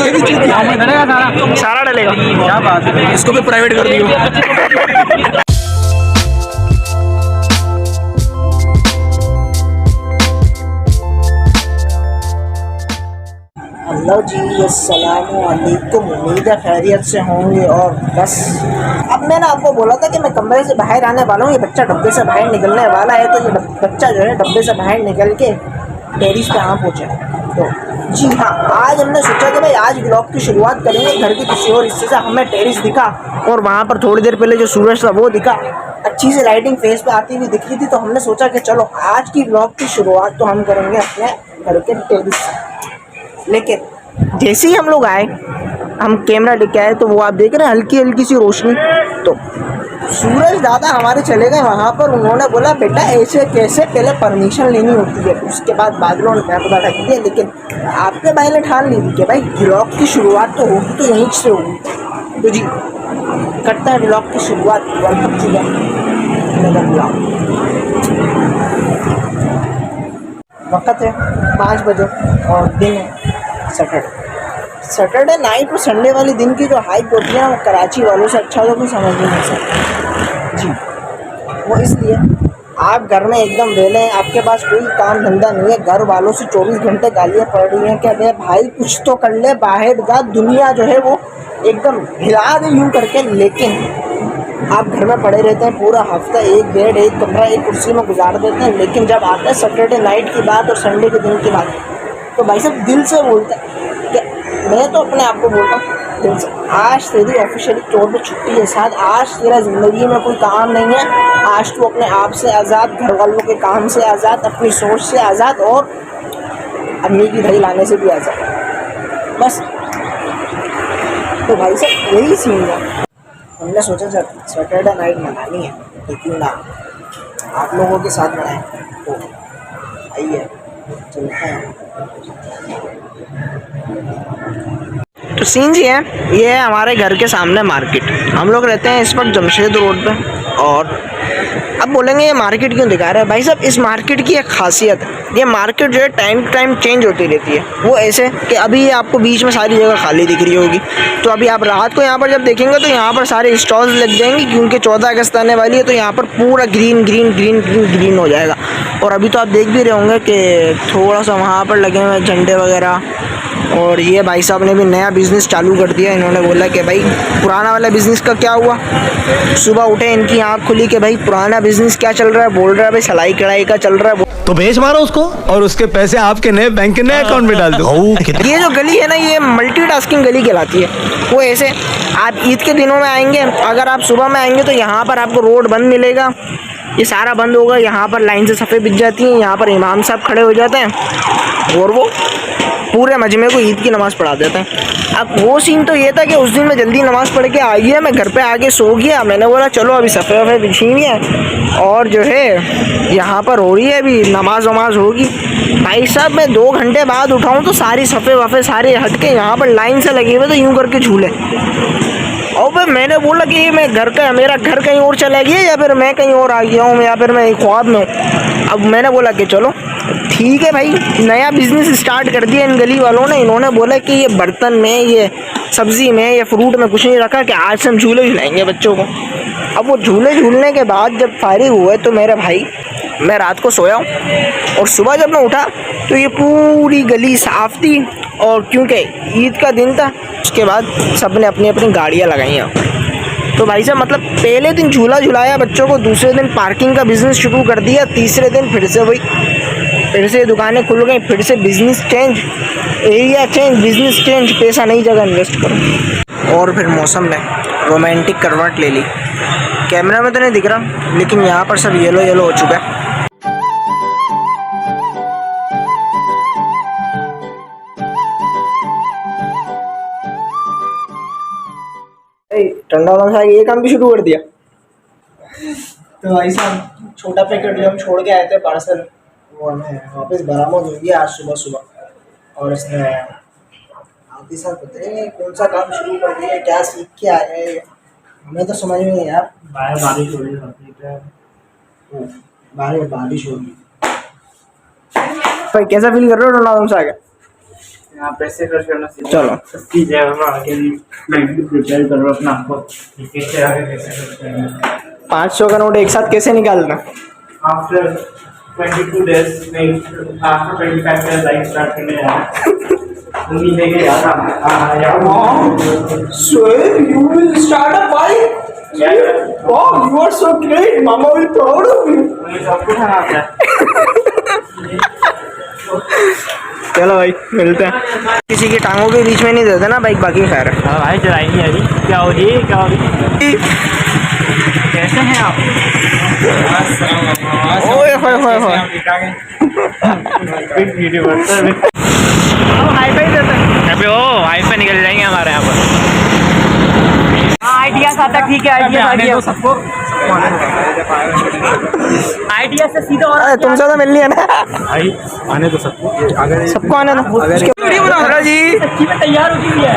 सारा डलेगा, क्या बात है, इसको भी प्राइवेट कर दियो। हेलो जी, अस्सलामु अलैकुम। उम्मीद है खैरियत से होंगे। और बस अब मैंने आपको बोला था कि मैं कमरे से बाहर आने वाला हूँ। ये बच्चा डब्बे से बाहर निकलने वाला है, तो ये बच्चा जो है डब्बे से बाहर निकल के टेरिस पे यहाँ पहुँचे। तो जी हाँ, आज हमने सोचा कि भाई आज ब्लॉग की शुरुआत करेंगे घर के किसी और हिस्से से। हमें टेरिस दिखा और वहाँ पर थोड़ी देर पहले जो सूरज था वो दिखा, अच्छी सी लाइटिंग फेस पे आती हुई दिख रही थी। तो हमने सोचा कि चलो आज की ब्लॉग की शुरुआत तो हम करेंगे अपने घर के टेरिस से। लेकिन जैसे ही हम लोग आए, हम कैमरा लेके आए, तो वो आप देख रहे हैं हल्की हल्की सी रोशनी। तो सूरज दादा हमारे चले गए वहाँ पर। उन्होंने बोला बेटा ऐसे कैसे, पहले परमिशन लेनी होती है, उसके बाद बादलों ने पता ढक दिया। लेकिन आपके भाई ने ठान ली थी कि भाई ब्लॉग की शुरुआत तो होगी तो यहीं से होगी। तो जी करते हैं ब्लॉग की शुरुआत। Welcome to the blog. वक्त है 5 बजे और दिन है सैटरडे नाइट और संडे वाले दिन की जो हाइप होती है ना, वो कराची वालों से अच्छा तो कोई समझ नहीं सकता जी। वो इसलिए आप घर में एकदम वेले हैं, आपके पास कोई काम धंधा नहीं है, घर वालों से 24 घंटे गालियाँ पड़ रही हैं कि अरे भाई कुछ तो कर ले, बाहर जा, दुनिया जो है वो एकदम हिला दे यूँ करके। लेकिन आप घर में पड़े रहते हैं पूरा हफ्ता, एक बेड, एक कमरा, एक कुर्सी में गुजार देते हैं। लेकिन जब आता है सैटरडे नाइट की बात और संडे के दिन की बात, तो भाई साहब दिल से बोलते हैं कि मैं तो अपने आप को बोलता हूँ दिल से, आज तेरी ऑफिशियली तौर पे छुट्टी है। साथ आज तेरा ज़िंदगी में कोई काम नहीं है। आज तू अपने आप से आज़ाद, घर वालों के काम से आज़ाद, अपनी सोच से आज़ाद और अम्मी की दही लाने से भी आज़ाद। बस तो भाई साहब यही सीन है। हमने सोचा जब सैटरडे नाइट मनानी है तो क्यों ना आप लोगों के साथ मनाएं। तो आइए चलते हैं। तो सीन जी है, ये है हमारे घर के सामने मार्केट। हम लोग रहते हैं इस वक्त जमशेद रोड पे। और अब बोलेंगे ये मार्केट क्यों दिखा रहा है? भाई साहब इस मार्केट की एक खासियत है, ये मार्केट जो है टाइम टू टाइम चेंज होती रहती है। वो ऐसे कि अभी आपको बीच में सारी जगह खाली दिख रही होगी, तो अभी आप रात को यहाँ पर जब देखेंगे तो यहाँ पर सारे स्टॉल्स लग जाएंगे, क्योंकि 14 अगस्त आने वाली है। तो यहाँ पर पूरा green green green green green हो जाएगा। और अभी तो आप देख भी रहे होंगे कि थोड़ा सा वहाँ पर लगे हुए झंडे वगैरह। और ये भाई साहब ने भी नया बिज़नेस चालू कर दिया। इन्होंने बोला कि भाई पुराना वाला बिज़नेस का क्या हुआ। सुबह उठे इनकी आँख खुली कि भाई पुराना बिज़नेस क्या चल रहा है। बोल रहा है भाई सिलाई कढ़ाई का चल रहा है, तो बेच मारो उसको और उसके पैसे आपके नए बैंक के नए अकाउंट में डाल दो। ये जो गली है ना, ये मल्टीटास्किंग गली कहलाती है। वो ऐसे आप ईद के दिनों में आएंगे, अगर आप सुबह में आएंगे तो यहाँ पर आपको रोड बंद मिलेगा, ये सारा बंद होगा। यहाँ पर लाइन से सफ़े बिछ जाती हैं, यहाँ पर इमाम साहब खड़े हो जाते हैं और वो पूरे मजमे को ईद की नमाज़ पढ़ा देते हैं। अब वो सीन तो ये था कि उस दिन मैं जल्दी नमाज़ पढ़ के आ गया, मैं घर पे आके सो गया। मैंने बोला चलो अभी सफ़े वफ़े बिछी हुई है और जो है यहाँ पर हो रही है अभी नमाज वमाज होगी। भाई साहब मैं 2 घंटे बाद उठाऊँ तो सारी सफ़े वफ़े सारे हट के यहाँ पर लाइन से लगे हुए, तो यूँ करके झूले। और फिर मैंने बोला कि मैं मेरा घर कहीं और चला गया या फिर मैं कहीं और आ गया हूँ या फिर मैं एक ख्वाब में हूँ। अब मैंने बोला कि चलो ठीक है भाई, नया बिज़नेस स्टार्ट कर दिया इन गली वालों ने। इन्होंने बोला कि ये बर्तन में, ये सब्ज़ी में, ये फ्रूट में कुछ नहीं रखा कि आज से हम झूले झुलाएंगे बच्चों को। अब वो झूले झूलने के बाद जब फारिग हुए तो मेरे भाई, मैं रात को सोया हूँ और सुबह जब मैं उठा तो ये पूरी गली साफ़ थी। और क्योंकि ईद का दिन था, उसके बाद सब ने अपनी अपनी गाड़ियाँ लगाई हैं। तो भाई साहब मतलब पहले दिन झूला झुलाया बच्चों को, दूसरे दिन पार्किंग का बिज़नेस शुरू कर दिया, तीसरे दिन फिर से वही, फिर से दुकानें खुल गई, फिर से business change, area change, business change, पैसा नई जगह इन्वेस्ट करो। और फिर मौसम ने रोमांटिक करवट ले ली। कैमरा में तो नहीं दिख रहा, लेकिन यहाँ पर सब येलो येलो हो चुका है। ठंडा वाला ये काम भी शुरू कर दिया। तो भाई साहब छोटा पैकेट जो हम छोड़ के आए थे पार्सल, वो हमें वापस बरामद हो गया आज सुबह सुबह। और इसने आदि साहब पता नहीं कौन सा काम शुरू कर दिया, क्या सीख के आए हैं, हमें तो समझ में नहीं यार। बाहर बारिश हो रही है, बाहर बारिश हो रही है। भाई कैसा फील कर रहे हो रोनाल्डो से आगे? यहाँ पैसे खर्च करना सीखो। चलो। सस्ती जगह में आके मेंटली प्रिपेयर करो अपना आपको कि कैसे आगे पैसे खर्च करना। 500 का नोट एक साथ कैसे निकालना? After 22 days after 25 days life start करने जा रहा है। उम्मीद है कि यार Sir, you will start a bike? Wow, you are so great. Mama will be proud of you. सब कुछ आता है। चलो भाई मिलते हैं। किसी की टांगों के बीच में नहीं देते ना बाइक, बाकी खैर है। हाँ भाई चलाएंगे अभी। क्या हो रही है, क्या हो रही है? कैसे हैं आप? ओए होए होए होए। हाई फाई देते हैं। अबे ओ हाई पे निकल जाएंगे हमारे यहाँ पर। आइडिया आता ठीक है, आइडिया सबको आइडिया से सीधा और अरे तुमसे तो मिल लिया ना। भाई आने तो सबको आने दो। वीडियो बना रहा जी। सच्ची में तैयार होती भी है।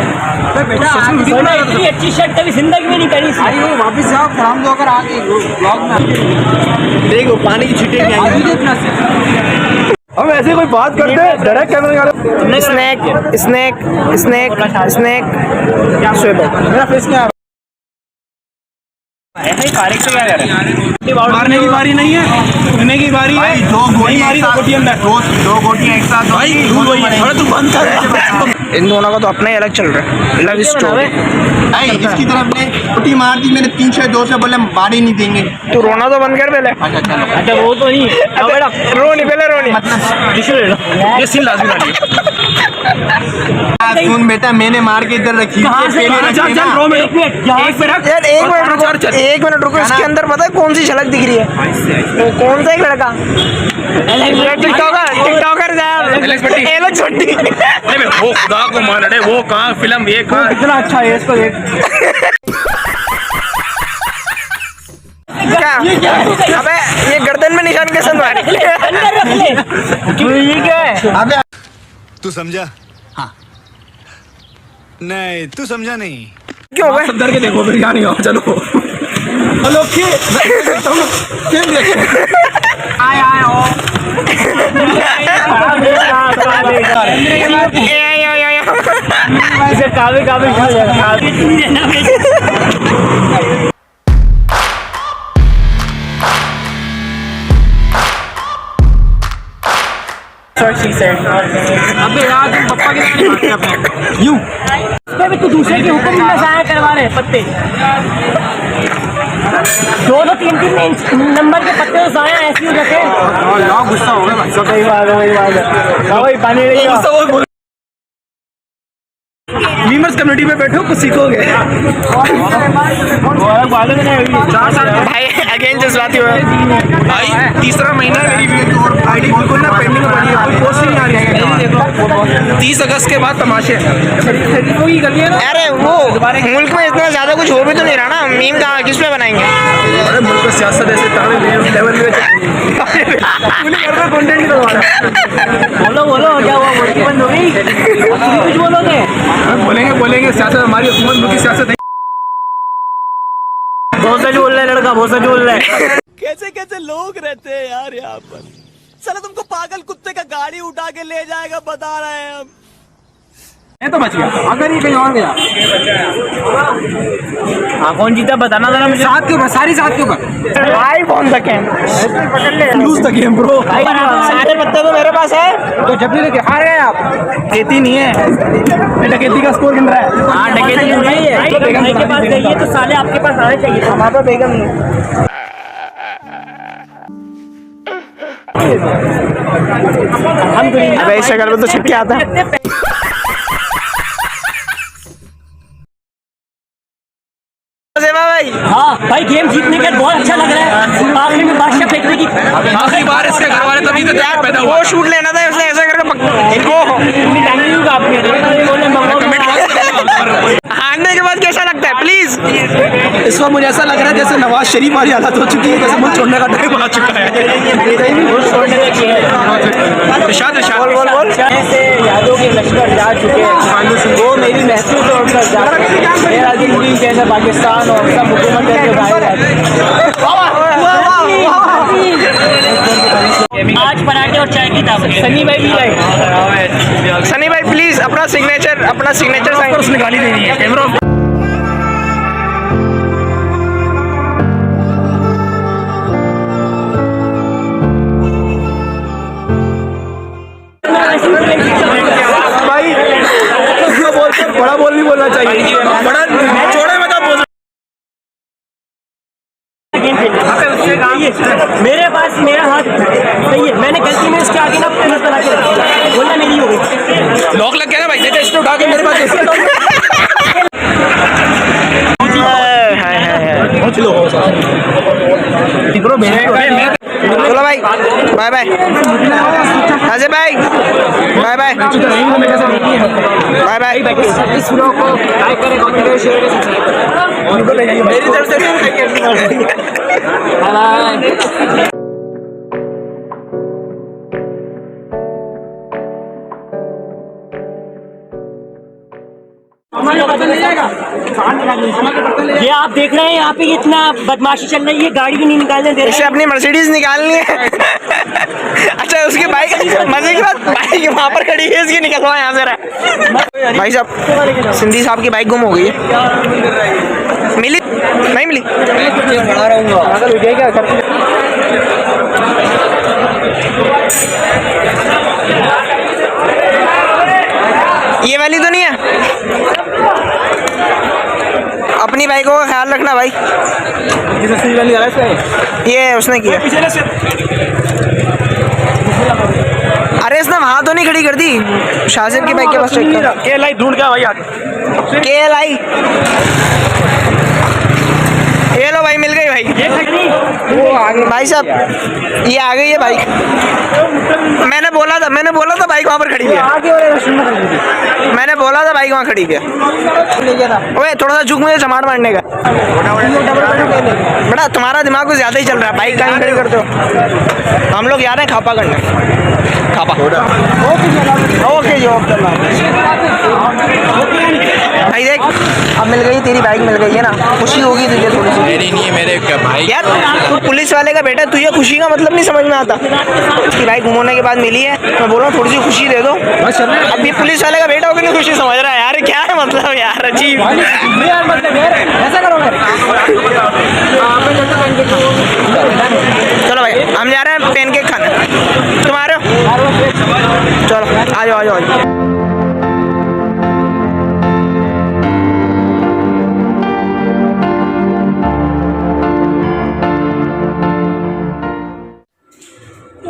बेटा इतनी अच्छी शर्ट कभी जिंदगी में नहीं पहनी थी। वापिस जाओ, काम दो कर आगे ब्लॉग में देखो पानी की छींटे नहीं आएंगी। हम ऐसे कोई बात करते हैं डायरेक्ट कैमरा निकालो। स्नैक स्नैक स्नैक स्नैक स्वेबर। मेरा फेस क्या है? ऐसे ही फारिग से क्या करें? मारने की बारी नहीं है, उठने की बारी है। दो गोटियां एक साथ भाई दूर वही है। अरे तू बंद कर। इन दोनों का तो अपना ही अलग चल रहा है। Love story. भाई इसकी तरफ ने पुटी मार दी मैंने 302 से बोले बाड़ी नहीं देंगे। तू रोना तो बंद कर पहले। अच्छा वो तो नहीं रोनी पहले रोनी। ये सीन लाजमी डालिए। सुन बेटा मैंने मार के इधर रखी कहाँ से? पहले रखी चल ना। रो में एक मिनट यार एक मिनट रुको, एक मिनट रुको। इसके अंदर पता है कौन सी झलक दिख रही है? वो कौन सा एक लड़का टिकटॉकर एलेक्स भट्टी। अरे वो खुदा को मान रहे, वो कहाँ फिल्म, ये कहाँ कितना अच्छा है इसको देख। क्या? अबे ये गर्दन में निशान कैसे मारे? अंदर रख ले। ये क्या है? अबे तू समझा? हाँ नहीं तू समझा नहीं। क्यों भाई? सब डर के देखो फिर यहाँ नहीं आओ। चलो हेलो अबे यार तुम पप्पा के यूं भी तू दूसरे के हुक्म में जाया करवा रहे पत्ते। 2-3 नंबर के पत्ते तो जाया ऐसे ही रखे। गुस्सा हो गया भाई। सही बात है, वही बात है। भाई पानी नहीं मीमर्स कम्युनिटी में बैठो कुछ सीखोगे। भाई अगेन जज्बाती हो। भाई तीसरा महीना मेरी आईडी बिल्कुल ना पेंडिंग में पड़ी है, कोई पोस्ट नहीं आ रही है। 30 अगस्त के बाद तमाशे। अरे वो मुल्क में इतना ज्यादा कुछ हो भी तो नहीं रहा ना। मीम कहाँ किस पे बनाएंगे? अरे मुल्क में सियासत ऐसे तावे लेवल में कंटेंट ही करवा रहा है। बोलो क्या हुआ? मुर्गी बंद हो गई? कुछ बोलोगे? बोलेंगे सियासत हमारी हुकूमत मुल्क की सियासत है। बहुत सच बोल रहा है लड़का, बहुत सच बोल रहा है। कैसे कैसे लोग रहते हैं यार यहाँ पर। साला तुमको पागल कुत्ते का गाड़ी उठा के ले जाएगा बता रहे हैं हम। मैं तो बच गया, अगर ये कहीं और गया। हाँ कौन जीता बताना जरा मुझे। साथ के ऊपर, सारी साथ के ऊपर। आई फोन तक है। Lose the game bro. सारे पत्ते तो मेरे पास है। तो जब भी लेके हार गए आप। खेती नहीं है, डकैती का स्कोर गिन रहा है। हाँ डकैती हो रही है। भाई के पास गई है तो साले आपके पास आने चाहिए। हमारा तो बेगम नहीं। अबे इस शक्ल में तो छक्के आता है। भाई हाँ भाई गेम जीतने के बाद बहुत अच्छा लग रहा है। आखिरी में बादशाह फेंकने की आखिरी बार इसके घर वाले तभी तो यार पैदा हुआ। वो शूट लेना था उसने ऐसा करके हारने के बाद कैसा लगता है प्लीज? इस वक्त मुझे ऐसा लग रहा है जैसे नवाज शरीफ वाली हालत हो चुकी है, जैसे मुल्क छोड़ने का टाइम आ चुका है। इरशाद बोल से यादों के लश्कर जा चुके हैं। वो मेरी महसूस और मेरा दिल भी जैसे पाकिस्तान और सब हुकूमत के बाहर आज पराठे और चाय की दावत। सनी भाई भी आए। सनी भाई प्लीज अपना सिग्नेचर साइन। गाली देनी है कैमरा। भाई बड़ा बोल नहीं बोलना चाहिए, बड़ा छोड़े मत बोल। मेरे पास मेरा हाथ सही है, मैंने गलती में इसके आगे ना पुलिस बना के रखी, बोलना मेरी हो गई। लॉक लग गया ना भाई, देखो इसको उठा के मेरे पास चलो भाई, बाय बाय अजय भाई, बाय बाय बाय बाय। इस वीडियो को लाइक करें, कमेंट करें, शेयर करें, मेरी तरफ से बाय। ये आप देख रहे हैं यहाँ पे इतना बदमाशी चल रही है, गाड़ी भी नहीं निकालने दे रहे। इसे अपनी मर्सिडीज निकालनी है। अच्छा उसकी बाइक, मजे की बात बाइक वहाँ पर खड़ी है, इसकी निकलवा यहाँ से रहा। भाई साहब, सिंधी साहब की बाइक गुम हो गई है। मिली नहीं मिली? ये वाली तो नहीं है? अपनी बाइकों का ख्याल रखना भाई। ये उसने किया। अरे इसने वहाँ तो नहीं खड़ी कर दी, शाजिब की बाइक के पास चेक कर। KLI ढूंढ क्या भाई आगे? KLI ये लो भाई, मिल गई भाई। वो आगे भाई साहब, ये आ गई है बाइक। मैंने बोला था बाइक वहाँ पर खड़ी है। मैंने बोला था बाइक वहाँ खड़ी है। ओए थोड़ा सा झुक, मुझे चमाट मारने का। बेटा तुम्हारा दिमाग कुछ ज्यादा ही चल रहा है, बाइक कहीं खड़ी करते हो। हम लोग जा रहे हैं खापा करने। खापा ओके जी, ओके भाई। देख अब मिल गई, तेरी बाइक मिल गई है ना, खुशी होगी तुझे थोड़ी सी। मेरी नहीं है, मेरे भाई यार तू पुलिस वाले का बेटा, तुझे खुशी का मतलब नहीं समझ में आता। उसकी बाइक घुमाने के बाद मिली है, मैं बोल रहा हूँ थोड़ी सी खुशी दे दो। अब ये पुलिस वाले का बेटा होकर नहीं खुशी समझ रहा है यार, क्या है मतलब यार, अजीब। ऐसा करोगे? चलो भाई हम जा रहे हैं पैनकेक खाने, तुम आ रहे हो? चलो आ जाओ आ जाओ।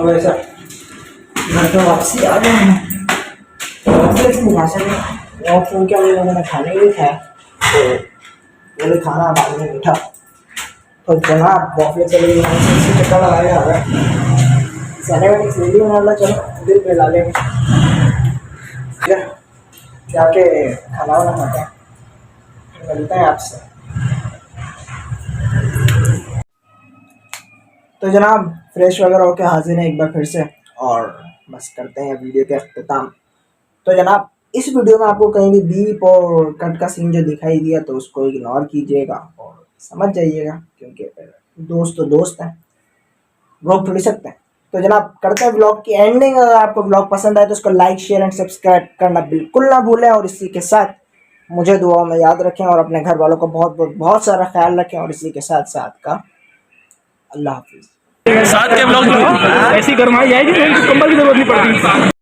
वैसा घर तो वापसी आ गए हैं। और फोन क्या मैंने खाने भी खाया, तो बोले खाना बाद में मीठा, तो जनाब बॉफले चले गए, चक्कर लगाया आ गया। चले गए वीडियो बना ला, चलो दिल पे ला लेंगे, जाके खाना वाना खाते हैं, मिलते हैं आपसे। तो जनाब फ्रेश वगैरह होकर हाजिर हैं एक बार फिर से, और बस करते हैं वीडियो का अख्ताम। तो जनाब इस वीडियो में आपको कहीं भी बीप और कट का सीन जो दिखाई दिया तो उसको इग्नोर कीजिएगा और समझ जाइएगा, क्योंकि दोस्त तो दोस्त हैं, रोक थोड़ी सकते हैं। तो जनाब करते हैं व्लॉग की एंडिंग। अगर आपको व्लॉग पसंद आए तो उसको लाइक शेयर एंड सब्सक्राइब करना बिल्कुल ना भूलें, और इसी के साथ मुझे दुआओं में याद रखें और अपने घर वालों को बहुत सारा ख्याल रखें, और इसी के साथ साथ का अल्लाह हाफिज़। साथ के ब्लॉग ऐसी गरमाई जाएगी तो कंबल की जरूरत नहीं पड़ती।